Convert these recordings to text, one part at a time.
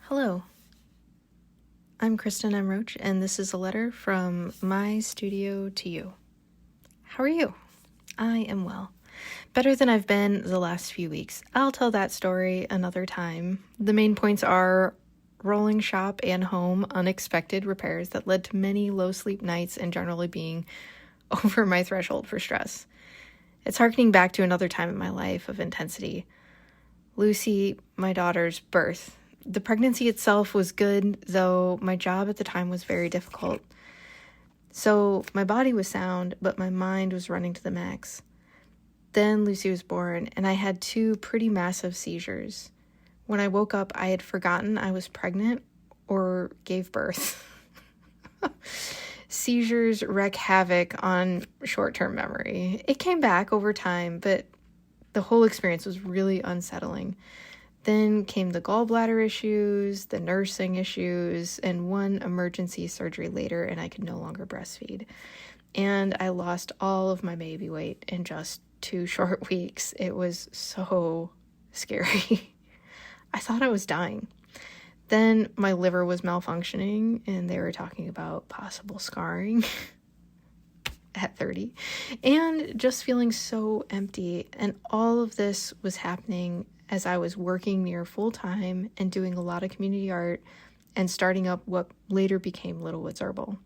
Hello, I'm Kristin M Roach, and this is a letter from my studio to you. How are you? I am well. Better than I've been the last few weeks. I'll tell that story another time. The main points are rolling shop and home, unexpected repairs that led to many low sleep nights and generally being over my threshold for stress. It's harkening back to another time in my life of intensity. Lucy, my daughter's birth. The pregnancy itself was good, though my job at the time was very difficult. So my body was sound, but my mind was running to the max. Then Lucy was born, and I had 2 pretty massive seizures. When I woke up, I had forgotten I was pregnant or gave birth. Seizures wreak havoc on short-term memory. It came back over time, but the whole experience was really unsettling. Then came the gallbladder issues, the nursing issues, and one emergency surgery later, and I could no longer breastfeed. And I lost all of my baby weight in just 2 short weeks. It was so scary. I thought I was dying. Then my liver was malfunctioning, and they were talking about possible scarring at 30, and just feeling so empty. And all of this was happening as I was working near full-time and doing a lot of community art and starting up what later became Littlewoods Herbal.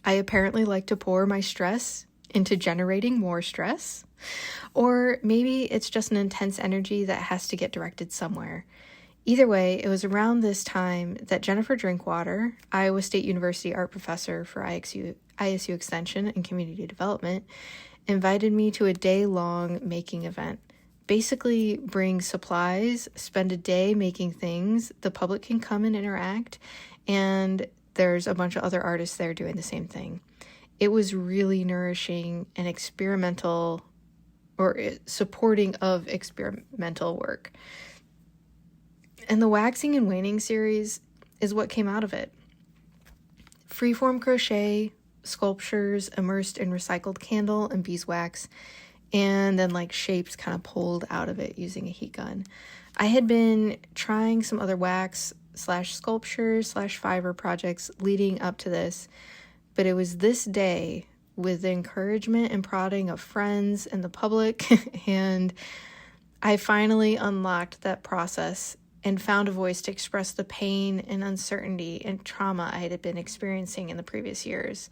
I apparently like to pour my stress into generating more stress, or maybe it's just an intense energy that has to get directed somewhere. Either way, it was around this time that Jennifer Drinkwater, Iowa State University art professor for ISU Extension and Community Development, invited me to a day-long making event. Basically, bring supplies, spend a day making things, the public can come and interact, and there's a bunch of other artists there doing the same thing. It was really nourishing and experimental, or supporting of experimental work. And the Waxing and Waning series is what came out of it. Freeform crochet, sculptures immersed in recycled candle and beeswax, and then shapes kind of pulled out of it using a heat gun. I had been trying some other wax / sculpture / fiber projects leading up to this, but it was this day with the encouragement and prodding of friends and the public, and I finally unlocked that process and found a voice to express the pain and uncertainty and trauma I had been experiencing in the previous years.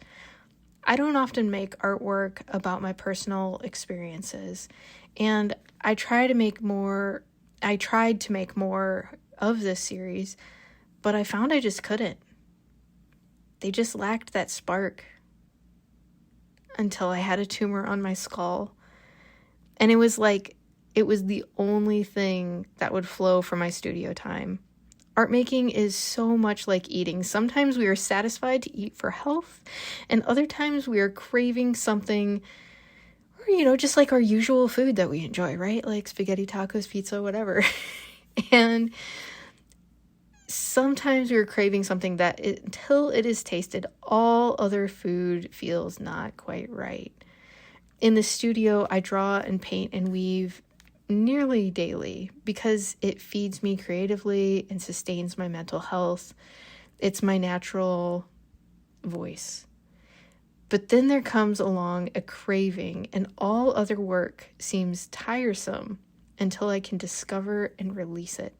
I don't often make artwork about my personal experiences, and I tried to make more of this series, but I found I just couldn't. They just lacked that spark until I had a tumor on my skull, and it was the only thing that would flow from my studio time. Art making is so much like eating. Sometimes we are satisfied to eat for health, and other times we are craving something, or, just like our usual food that we enjoy, right? Like spaghetti, tacos, pizza, whatever. And sometimes we are craving something that until it is tasted, all other food feels not quite right. In the studio, I draw and paint and weave nearly daily because it feeds me creatively and sustains my mental health. It's my natural voice. But then there comes along a craving, and all other work seems tiresome until I can discover and release it.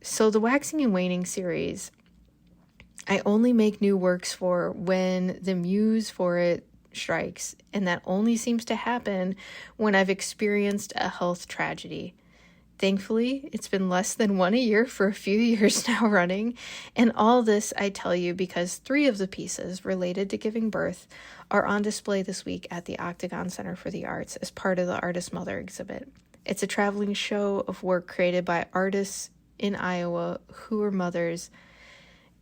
So the Waxing and Waning series, I only make new works for when the muse for it strikes, and that only seems to happen when I've experienced a health tragedy. Thankfully, it's been less than 1 a year for a few years now running, and all this I tell you because 3 of the pieces related to giving birth are on display this week at the Octagon Center for the Arts as part of the Artist Mother exhibit. It's a traveling show of work created by artists in Iowa who are mothers,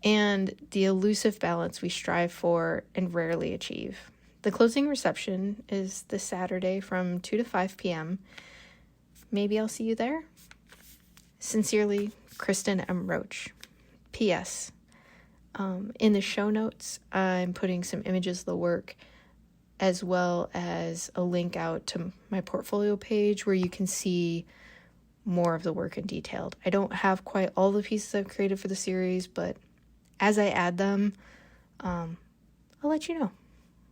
and the elusive balance we strive for and rarely achieve. The closing reception is this Saturday from 2 to 5 p.m. Maybe I'll see you there. Sincerely, Kristin M Roach. P.S. In the show notes, I'm putting some images of the work as well as a link out to my portfolio page where you can see more of the work in detailed. I don't have quite all the pieces I've created for the series, but as I add them, I'll let you know.